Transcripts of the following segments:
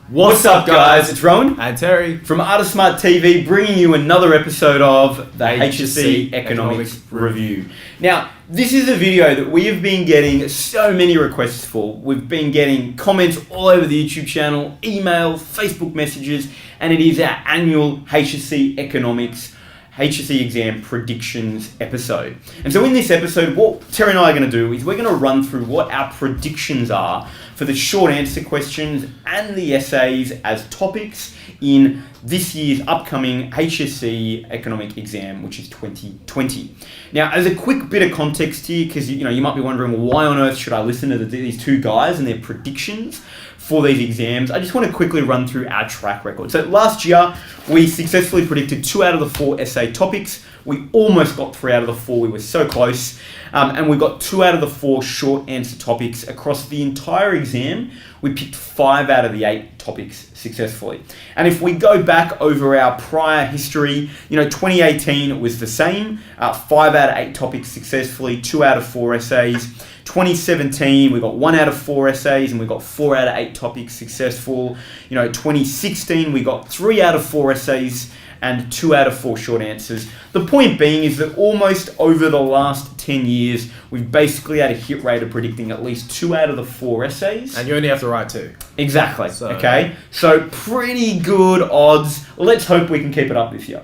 What's up, guys? It's Rowan and Terry from ArtofSmartTV, bringing you another episode of the HSC Economics Review. Now, this is a video that we have been getting so many requests for. We've been getting comments all over the YouTube channel, emails, Facebook messages, and it is our annual HSC Economics HSC exam predictions episode. And so in this episode, what Terry and I are going to do is we're going to run through what our predictions are for the short answer questions and the essays as topics in this year's upcoming HSC Economic exam, which is 2020. Now, as a quick bit of context here, because you might be wondering, well, why on earth should I listen to these two guys and their predictions for these exams? I just want to quickly run through our track record. So last year, we successfully predicted 2 out of the 4 essay topics. We almost got 3 out of the 4. We were so close. And we got 2 out of the 4 short answer topics across the entire exam. We picked 5 out of the 8 topics successfully. And if we go back over our prior history, 2018 was the same. 5 out of 8 topics successfully, 2 out of 4 essays. 2017, we got 1 out of 4 essays and we got 4 out of 8 topics successful. 2016, we got 3 out of 4 essays and 2 out of 4 short answers. The point being is that almost over the last 10 years, we've basically had a hit rate of predicting at least 2 out of the 4 essays. And you only have to write 2. Exactly. Okay. So pretty good odds. Let's hope we can keep it up this year.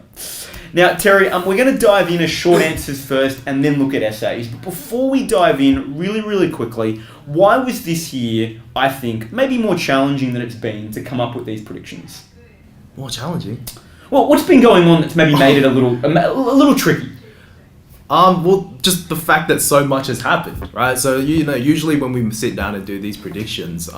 Now, Terry, we're going to dive in as short answers first and then look at essays. But before we dive in, really quickly, why was this year, I think, maybe more challenging than it's been to come up with these predictions? More challenging? Well, what's been going on that's maybe made it a little tricky? Well, just the fact that so much has happened, right? So, usually when we sit down and do these predictions,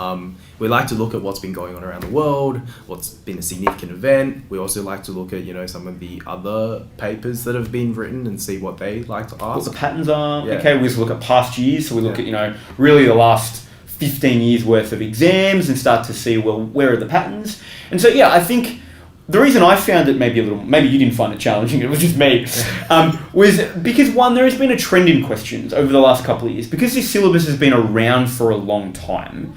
we like to look at what's been going on around the world, what's been a significant event. We also like to look at, some of the other papers that have been written and see what they like to ask. What the patterns are. Yeah. Okay, we just look at past years. So we look at, really the last 15 years worth of exams and start to see, well, where are the patterns? And so, I think the reason I found it maybe you didn't find it challenging, it was just me, was because, one, there has been a trend in questions over the last couple of years. Because this syllabus has been around for a long time,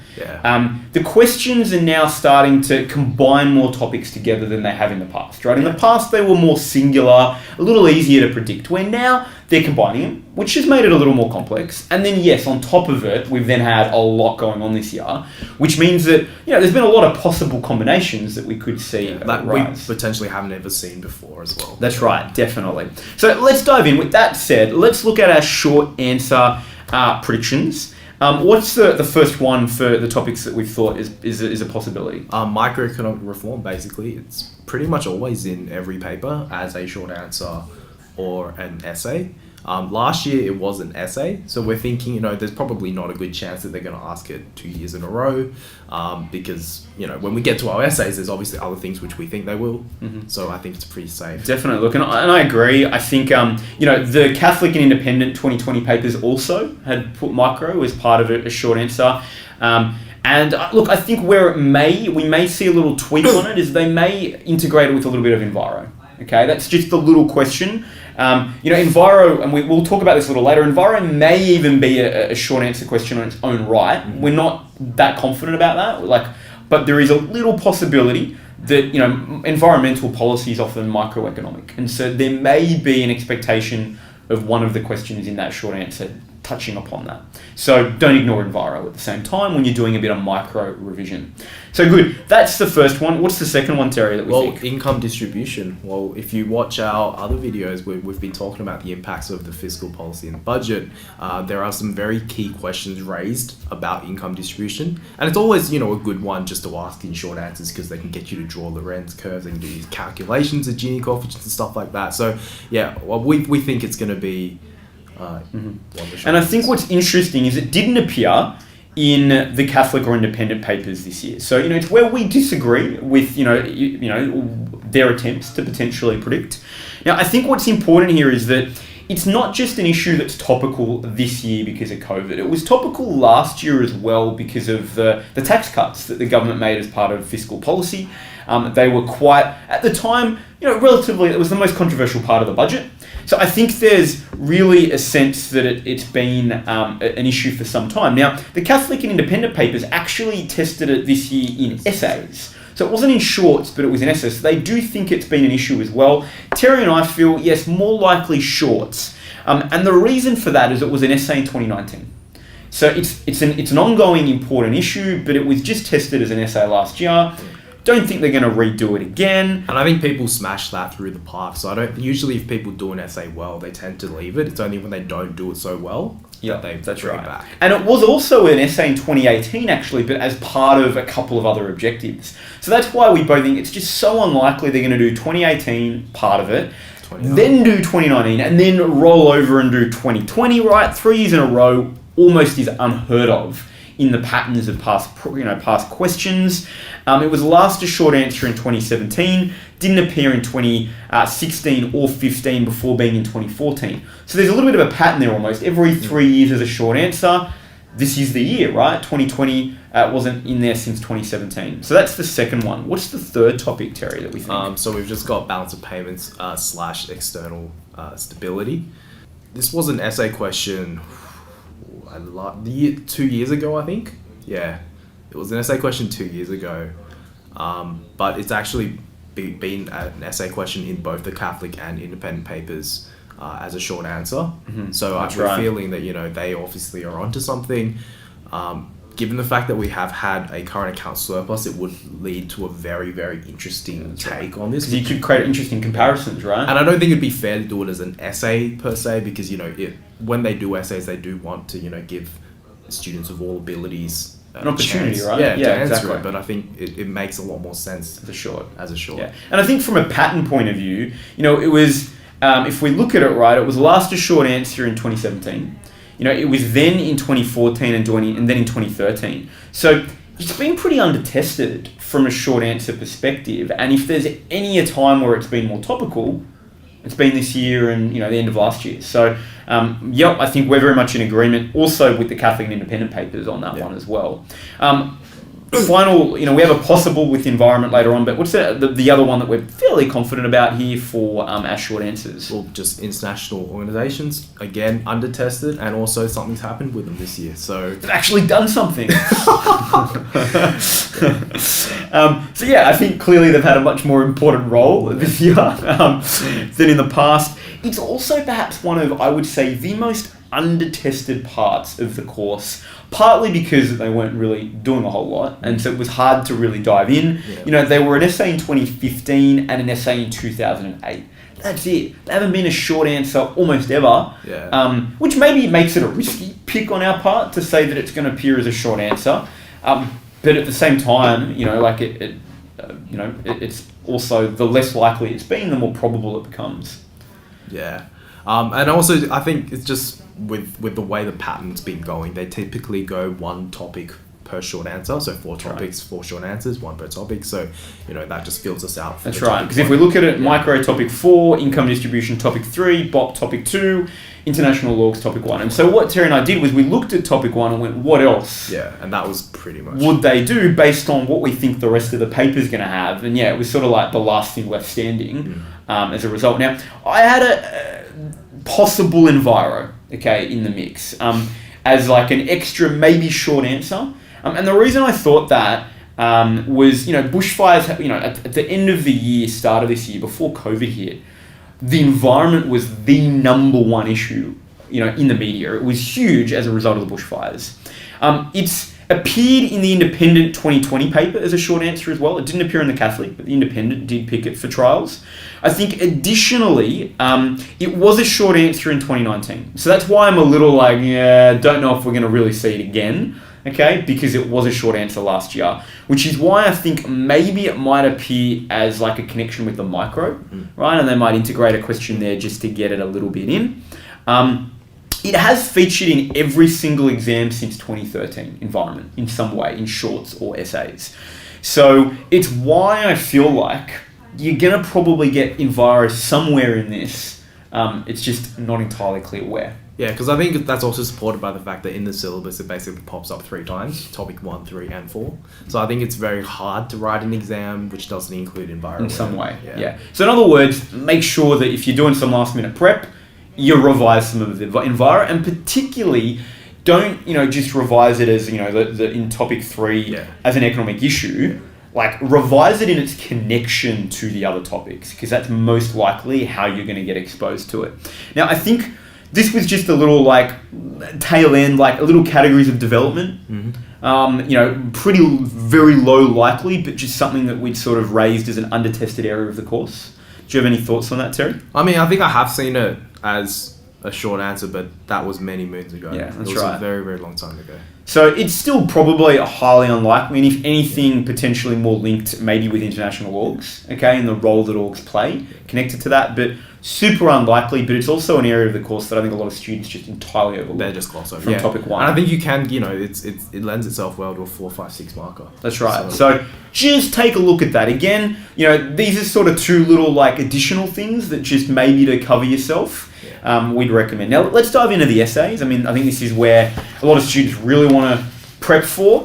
the questions are now starting to combine more topics together than they have in the past, right? In the past, they were more singular, a little easier to predict, where now they're combining them, which has made it a little more complex. And then, yes, on top of it, we've then had a lot going on this year, which means that, there's been a lot of possible combinations that we could see that we potentially haven't ever seen before as well. That's right, definitely. So let's dive in. With that said, let's look at our short answer predictions. What's the first one for the topics that we've thought is a possibility? Microeconomic reform, basically. It's pretty much always in every paper as a short answer or an essay. Last year it was an essay, so we're thinking, there's probably not a good chance that they're going to ask it 2 years in a row, because, when we get to our essays, there's obviously other things which we think they will. Mm-hmm. So I think it's pretty safe. Definitely. Look, and I agree. I think, the Catholic and Independent 2020 papers also had put micro as part of a short answer. And look, I think where we may see a little tweak on it is they may integrate it with a little bit of enviro. Okay, that's just a little question. Enviro, and we'll talk about this a little later, enviro may even be a short answer question on its own right. Mm-hmm. We're not that confident about that. But there is a little possibility that, environmental policy is often microeconomic. And so there may be an expectation of one of the questions in that short answer touching upon that. So don't ignore enviro at the same time when you're doing a bit of micro revision. So good. That's the first one. What's the second one, Terry, that we think? Income distribution. Well, if you watch our other videos, we've been talking about the impacts of the fiscal policy and the budget. There are some very key questions raised about income distribution. And it's always, a good one just to ask in short answers because they can get you to draw Lorenz curves and do these calculations of Gini coefficients and stuff like that. So, we think it's going to be And I think what's interesting is it didn't appear in the Catholic or Independent papers this year. So, it's where we disagree with, their attempts to potentially predict. Now, I think what's important here is that it's not just an issue that's topical this year because of COVID. It was topical last year as well because of the tax cuts that the government made as part of fiscal policy. They were quite, at the time, relatively, it was the most controversial part of the budget. So I think there's really a sense that it's been an issue for some time. Now, the Catholic and Independent papers actually tested it this year in essays. So it wasn't in shorts, but it was in essays. So they do think it's been an issue as well. Terry and I feel, yes, more likely shorts. And the reason for that is it was an essay in 2019. So it's an ongoing important issue, but it was just tested as an essay last year. Don't think they're going to redo it again. And I think people smash that through the pipe. So usually if people do an essay well, they tend to leave it. It's only when they don't do it so well that they bring it back. And it was also an essay in 2018 actually, but as part of a couple of other objectives. So that's why we both think it's just so unlikely they're going to do 2018 part of it, then do 2019, and then roll over and do 2020, right? 3 years in a row almost is unheard of in the patterns of past questions. It was last a short answer in 2017, didn't appear in 2016 or 15 before being in 2014. So there's a little bit of a pattern there almost. Every 3 years as a short answer. This is the year, right? 2020 wasn't in there since 2017. So that's the second one. What's the third topic, Terry, that we think? So we've just got balance of payments / external stability. This was an essay question 2 years ago, I think. Yeah, it was an essay question 2 years ago. But it's actually been an essay question in both the Catholic and Independent papers as a short answer. Mm-hmm. So we're feeling that, they obviously are onto something. Given the fact that we have had a current account surplus, it would lead to a very, very interesting take on this. Because you could create interesting comparisons, right? And I don't think it'd be fair to do it as an essay per se, because, when they do essays, they do want to, give students of all abilities an opportunity, right? Yeah, to answer exactly. it. But I think it makes a lot more sense as a short. Yeah. And I think from a pattern point of view, it was, if we look at it right, it was last a short answer in 2017. It was then in 2014 and then in 2013. So it's been pretty undertested from a short answer perspective. And if there's any a time where it's been more topical, it's been this year and, the end of last year. So, I think we're very much in agreement also with the Catholic and Independent papers on that one as well. Final, we have a possible with the environment later on, but what's the other one that we're fairly confident about here for our short answers? Well, just international organisations, again, undertested, and also something's happened with them this year. So they've actually done something. I think clearly they've had a much more important role this year than in the past. It's also perhaps one of, I would say, the most undertested parts of the course, partly because they weren't really doing a whole lot, and so it was hard to really dive in. They were an essay in 2015 and an essay in 2008. That's it. They haven't been a short answer almost ever, which maybe makes it a risky pick on our part to say that it's going to appear as a short answer. But at the same time, it's also the less likely it's been, the more probable it becomes. Yeah. And also, I think it's just with the way the pattern's been going, they typically go one topic per short answer. So 4 topics, 4 short answers, 1 per topic. So, that just fills us out. That's right. Because if we look at it, micro topic 4, income distribution topic 3, BOP topic 2, international logs topic 1. And so what Terry and I did was we looked at topic 1 and went, what else? Yeah, and that was pretty much would they do based on what we think the rest of the paper's going to have. And it was sort of like the last thing left standing as a result. Now, I had a possible enviro, in the mix, as like an extra maybe short answer. And the reason I thought that was, bushfires, at the end of the year, start of this year, before COVID hit, the environment was the number one issue, in the media. It was huge as a result of the bushfires. It's appeared in the Independent 2020 paper as a short answer as well. It didn't appear in the Catholic, but the Independent did pick it for trials. I think additionally, it was a short answer in 2019. So that's why I'm a little like, don't know if we're going to really see it again, because it was a short answer last year, which is why I think maybe it might appear as like a connection with the micro, right? And they might integrate a question there just to get it a little bit in. It has featured in every single exam since 2013, environment, in some way, in shorts or essays. So it's why I feel like you're going to probably get enviro somewhere in this It's just not entirely clear where. Yeah, because I think that's also supported by the fact that in the syllabus it basically pops up 3 times, topic 1, 3, and 4. So I think it's very hard to write an exam which doesn't include environment. In some way, yeah. So in other words, make sure that if you're doing some last minute prep, you revise some of the enviro, and particularly don't, just revise it as, the in topic 3 as an economic issue. Like, revise it in its connection to the other topics, because that's most likely how you're going to get exposed to it. Now, I think this was just a little, tail end, a little categories of development. Very low likely, but just something that we'd sort of raised as an undertested area of the course. Do you have any thoughts on that, Terry? I mean, I think I have seen it as a short answer, but that was many moons ago. Yeah, that's right. It was a very, very long time ago. So it's still probably a highly unlikely, and if anything, potentially more linked maybe with international orgs, and the role that orgs play connected to that, but super unlikely. But it's also an area of the course that I think a lot of students just entirely overlook. They just gloss over from topic 1. And I think you can, it lends itself well to a 4, 5, 6 marker. That's right. So just take a look at that. Again, these are sort of 2 little additional things that just maybe to cover yourself. We'd recommend. Now let's dive into the essays. I mean, I think this is where a lot of students really want to prep for.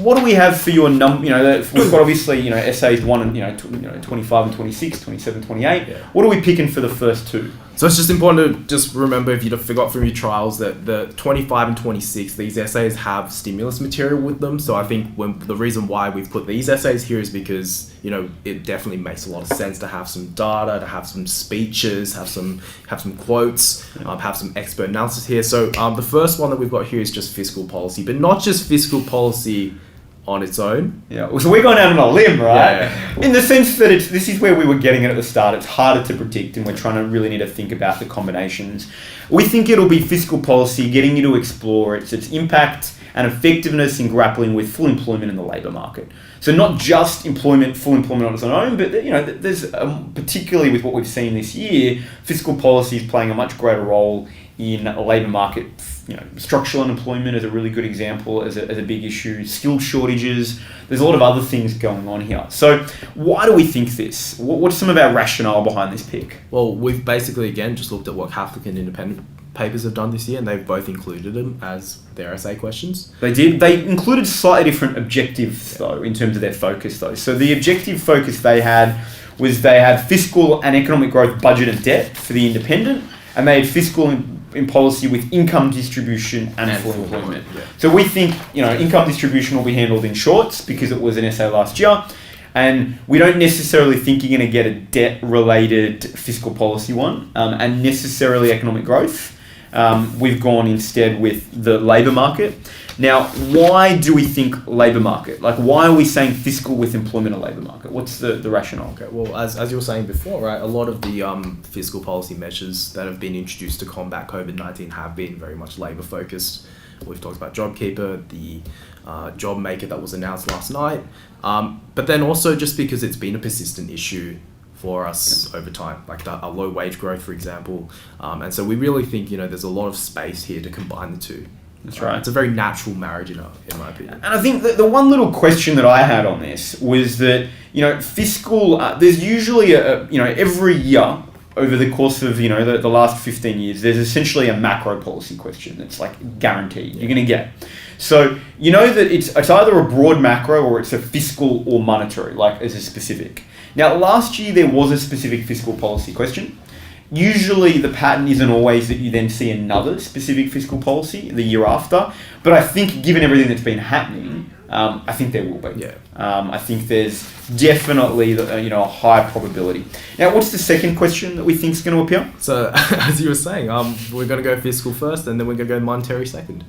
What do we have for your number? We've got obviously essays 1 and 25 and 26, 27, 28. What are we picking for the first 2? So it's just important to just remember, if you forgot from your trials, that the 25 and 26, these essays have stimulus material with them. So I think the reason why we've put these essays here is because, it definitely makes a lot of sense to have some data, to have some speeches, have some quotes, have some expert analysis here. So the first one that we've got here is just fiscal policy, but not just fiscal policy on its own. Yeah, so we're going out on a limb, right? Yeah. In the sense that this is where we were getting it at the start. It's harder to predict, and we're trying to really need to think about the combinations. We think it'll be fiscal policy, getting you to explore its impact and effectiveness in grappling with full employment in the labour market. So not just full employment on its own, but there's particularly with what we've seen this year, fiscal policy is playing a much greater role in a labour market. Structural unemployment is a really good example as a big issue. Skill shortages. There's a lot of other things going on here. So why do we think this? What's some of our rationale behind this pick? Well, we've basically, again, just looked at what Catholic and independent papers have done this year, and they've both included them as their essay questions. They did. They included slightly different objectives, though, in terms of their focus, though. So the objective focus they had fiscal and economic growth, budget and debt for the independent, and they had fiscal in policy with income distribution and full employment. Yeah. So we think, income distribution will be handled in shorts because it was an essay last year. And we don't necessarily think you're going to get a debt-related fiscal policy one and necessarily economic growth. We've gone instead with the labour market. Now, why do we think labour market? Why are we saying fiscal with employment and labour market? What's the rationale? Okay, well, as you were saying before, right, a lot of the fiscal policy measures that have been introduced to combat COVID-19 have been very much labour focused. We've talked about JobKeeper, the job maker that was announced last night, but then also just because it's been a persistent issue for us over time, a low wage growth, for example. And so we really think, there's a lot of space here to combine the two. That's right. It's a very natural marriage, in my opinion. And I think the one little question that I had on this was that, fiscal, there's usually every year over the course of, the last 15 years, there's essentially a macro policy question that's guaranteed. You're going to get. So, that it's either a broad macro or it's a fiscal or monetary, as a specific. Now, last year there was a specific fiscal policy question. Usually the pattern isn't always that you then see another specific fiscal policy the year after, but I think given everything that's been happening, I think there will be. Yeah. I think there's definitely a high probability. Now, what's the second question that we think is going to appear? So, as you were saying, we're going to go fiscal first, and then we're going to go monetary second.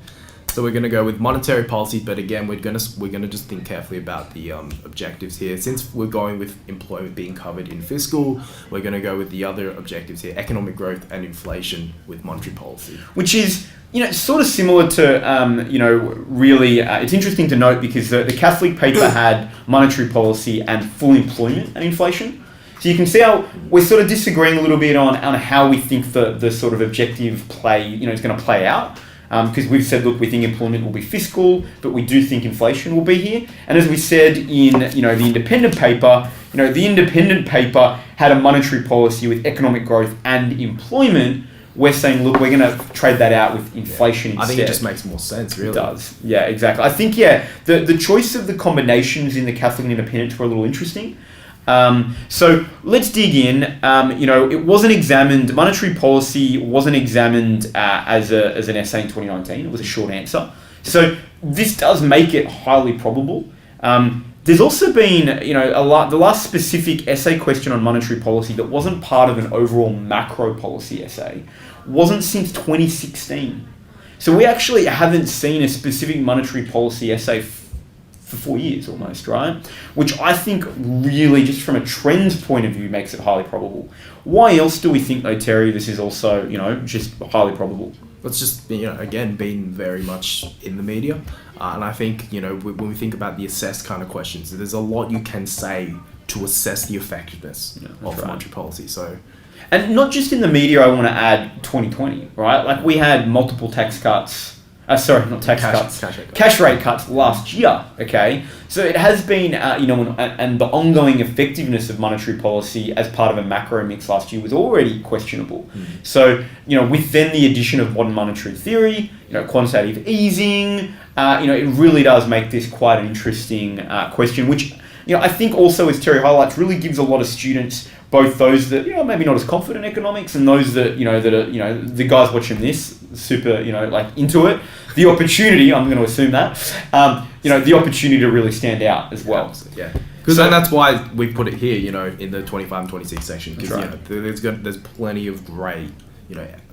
So we're going to go with monetary policy, but again, we're going to just think carefully about the objectives here. Since we're going with employment being covered in fiscal, we're going to go with the other objectives here: economic growth and inflation with monetary policy. Which is, sort of similar to, really, it's interesting to note because the Catholic paper had monetary policy and full employment and inflation. So you can see how we're sort of disagreeing a little bit on how we think the sort of objective play, is going to play out. Because we've said, look, we think employment will be fiscal, but we do think inflation will be here. And as we said in, the independent paper, the independent paper had a monetary policy with economic growth and employment. We're saying, look, we're going to trade that out with inflation instead. I think it just makes more sense, really. It does. Yeah, exactly. I think, the choice of the combinations in the Catholic and independents were a little interesting. So let's dig in. It wasn't examined, monetary policy wasn't examined as an essay in 2019. It was a short answer. So this does make it highly probable. There's also been, the last specific essay question on monetary policy that wasn't part of an overall macro policy essay wasn't since 2016. So we actually haven't seen a specific monetary policy essay for 4 years almost, right? Which I think really, just from a trends point of view, makes it highly probable. Why else do we think, though, Terry, this is also, just highly probable? It's just, again, been very much in the media. And I think, when we think about the assess kind of questions, there's a lot you can say to assess the effectiveness of monetary policy. So, and not just in the media, I want to add 2020, right? Like we had multiple tax cuts. Cash rate cuts last year, okay? So it has been, and the ongoing effectiveness of monetary policy as part of a macro mix last year was already questionable. So, with then the addition of modern monetary theory, quantitative easing, it really does make this quite an interesting question, which, I think also, as Terry highlights, really gives a lot of students, both those that, maybe not as confident in economics and those that, the guys watching this, super, into it, the opportunity, I'm going to assume that, the opportunity to really stand out as well. Yeah. Because that's why we put it here, in the 25 and 26 section. Because, there's plenty of great,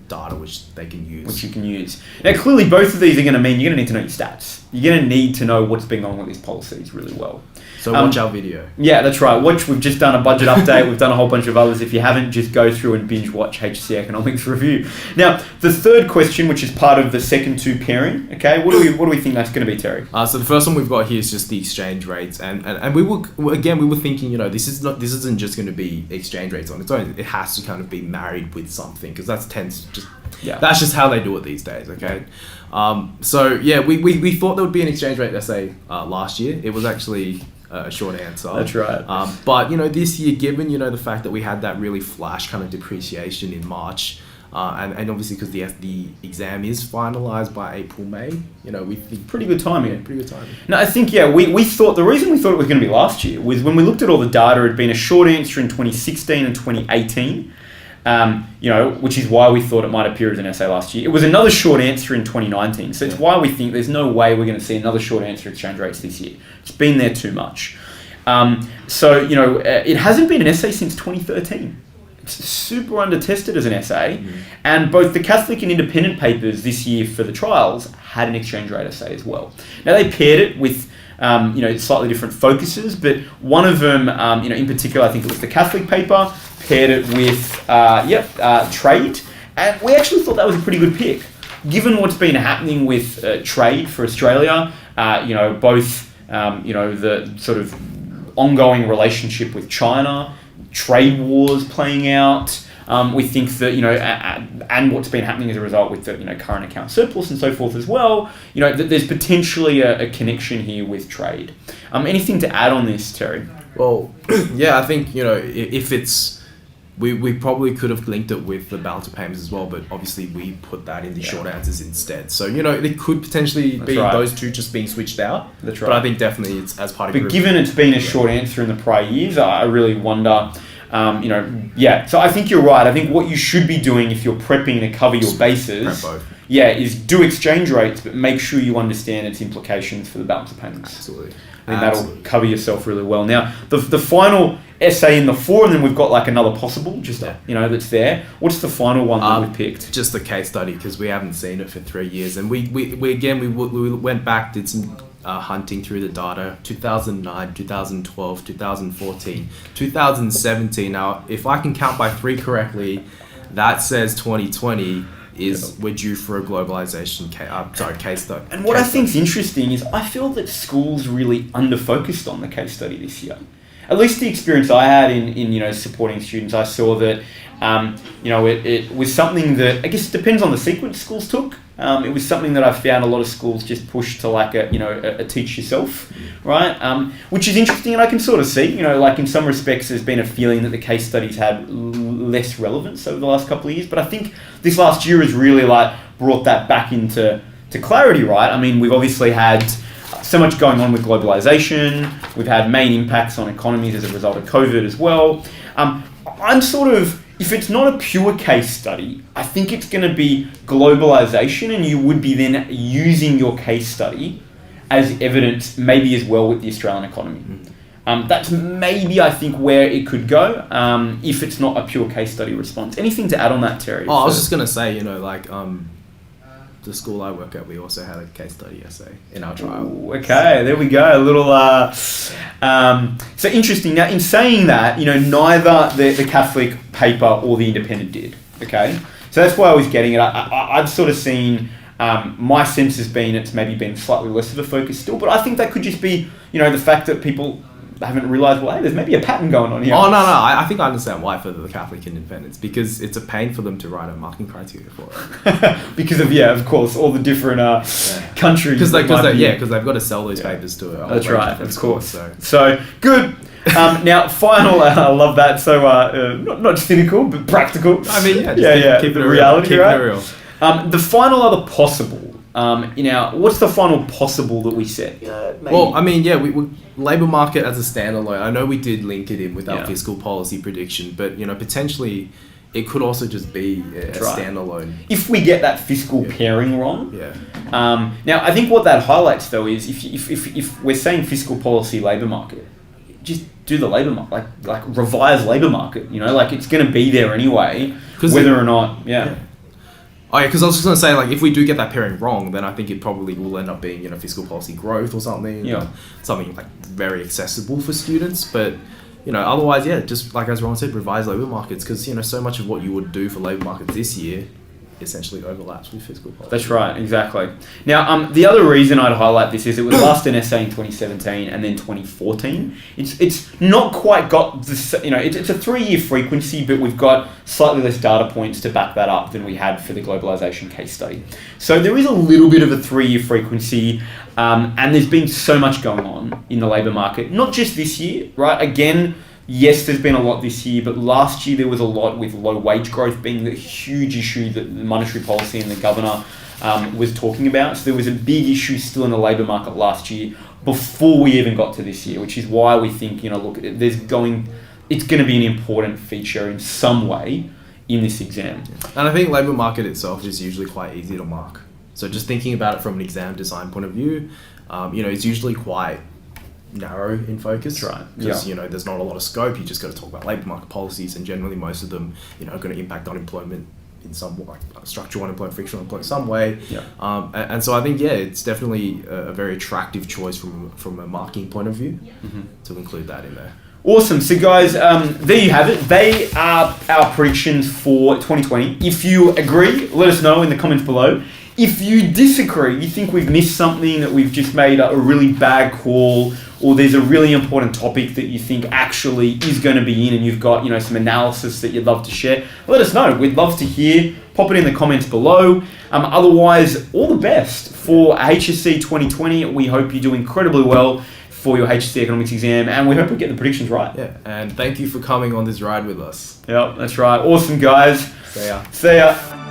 data which they can use. Which you can use. Now, clearly, both of these are going to mean you're going to need to know your stats. You're going to need to know what's been going on with these policies really well. So watch our video. Yeah, that's right. We've just done a budget update. We've done a whole bunch of others. If you haven't, just go through and binge watch HSC Economics review. Now, the third question, which is part of the second two pairing, okay, what do we think that's going to be, Terry? So the first one we've got here is just the exchange rates, and we were thinking, this isn't just going to be exchange rates on its own. It has to kind of be married with something, because that's just how they do it these days. Okay. We thought there would be an exchange rate essay last year. It was actually a short answer. That's right. But this year, given the fact that we had that really flash kind of depreciation in March, and obviously because the exam is finalised by April, May, we think pretty good timing. Yeah, pretty good timing. No, I think we thought the reason we thought it was going to be last year was when we looked at all the data, it had been a short answer in 2016 and 2018. Which is why we thought it might appear as an essay last year. It was another short answer in 2019. So it's why we think there's no way we're going to see another short answer exchange rates this year. It's been there too much. It hasn't been an essay since 2013. It's super under-tested as an essay. And both the Catholic and independent papers this year for the trials had an exchange rate essay as well. Now, they paired it with slightly different focuses, but one of them, in particular, I think it was the Catholic paper, paired it with trade, and we actually thought that was a pretty good pick, given what's been happening with trade for Australia. Both the sort of ongoing relationship with China, trade wars playing out. We think that and what's been happening as a result with the current account surplus and so forth as well. That there's potentially a connection here with trade. Anything to add on this, Terry? Well, I think if it's. We probably could have linked it with the balance of payments as well, but obviously we put that in the short answers instead. So, it could potentially be those two just being switched out. That's right. But I think definitely it's as part of But given it's been a short answer in the prior years, I really wonder, So I think you're right. I think what you should be doing if you're prepping to cover your bases, is do exchange rates, but make sure you understand its implications for the balance of payments. Absolutely. And that'll cover yourself really well. Now, the final essay in the four, and then we've got another possible, that's there. What's the final one that we picked? Just a case study, because we haven't seen it for 3 years. And we went back, did some hunting through the data, 2009, 2012, 2014, 2017. Now, if I can count by 3 correctly, that says 2020 we're due for a globalisation case study. And what I think is interesting is I feel that schools really under-focused on the case study this year. At least the experience I had in supporting students, I saw that it was something that I guess depends on the sequence schools took. It was something that I found a lot of schools just push to like a teach yourself, right? Which is interesting, and I can sort of see, like in some respects, there's been a feeling that the case studies had less relevance over the last couple of years. But I think this last year has really like brought that back into clarity, right? I mean, we've obviously had so much going on with globalisation. We've had main impacts on economies as a result of COVID as well. I'm sort of, if it's not a pure case study, I think it's going to be globalisation, and you would be then using your case study as evidence, maybe as well with the Australian economy. That's maybe, I think, where it could go if it's not a pure case study response. Anything to add on that, Terry? I was just going to say, the school I work at, we also had a case study essay in our trial. Ooh, okay, there we go. A little, so interesting. Now, in saying that, neither the Catholic paper or the Independent did. Okay, so that's why I was getting it. I've sort of seen. My sense has been it's maybe been slightly less of a focus still, but I think that could just be, the fact that people haven't realised, well, hey, there's maybe a pattern going on here. Oh, no, I think I understand why for the Catholic independents, because it's a pain for them to write a marking criteria for it. Because of course, all the different countries. Because they've got to sell those papers to it. That's right, of course. So good. Now, final, I love that. So, not cynical, but practical. I mean, keep it reality, keep right? It real. The final other possible. What's the final possible that we said? Maybe. Well, I mean, we labour market as a standalone. I know we did link it in with our fiscal policy prediction, but potentially it could also just be a standalone. If we get that fiscal pairing wrong. Now, I think what that highlights though is if we're saying fiscal policy labour market, just do the labour market, like revise labour market. It's going to be there anyway, whether or not. Oh yeah, because I was just going to say, if we do get that pairing wrong, then I think it probably will end up being, fiscal policy growth or something. Something very accessible for students. But, otherwise, just like as Rowan said, revise labour markets, because, so much of what you would do for labour markets this year essentially overlaps with fiscal policy. That's right, exactly. Now, the other reason I'd highlight this is it was last an essay in 2017 and then 2014. It's not quite got this, it's a 3-year frequency, but we've got slightly less data points to back that up than we had for the globalisation case study. So there is a little bit of a 3-year frequency, and there's been so much going on in the labour market, not just this year, right? Again, yes, there's been a lot this year, but last year there was a lot with low wage growth being the huge issue that the monetary policy and the governor was talking about. So there was a big issue still in the labour market last year before we even got to this year, which is why we think, it's going to be an important feature in some way in this exam. And I think labour market itself is usually quite easy to mark. So just thinking about it from an exam design point of view, it's usually quite narrow in focus, right? Because there's not a lot of scope. You just got to talk about labour market policies, and generally most of them, are going to impact unemployment in some way, structural unemployment, frictional unemployment, some way. And so I think it's definitely a very attractive choice from a marking point of view to include that in there. Awesome. So guys, there you have it. They are our predictions for 2020. If you agree, let us know in the comments below. If you disagree, you think we've missed something, that we've just made a really bad call, or there's a really important topic that you think actually is going to be in, and you've got some analysis that you'd love to share, let us know. We'd love to hear. Pop it in the comments below. Otherwise, all the best for HSC 2020. We hope you do incredibly well for your HSC Economics exam, and we hope we get the predictions right. And thank you for coming on this ride with us. Yep, that's right. Awesome, guys. See ya. See ya.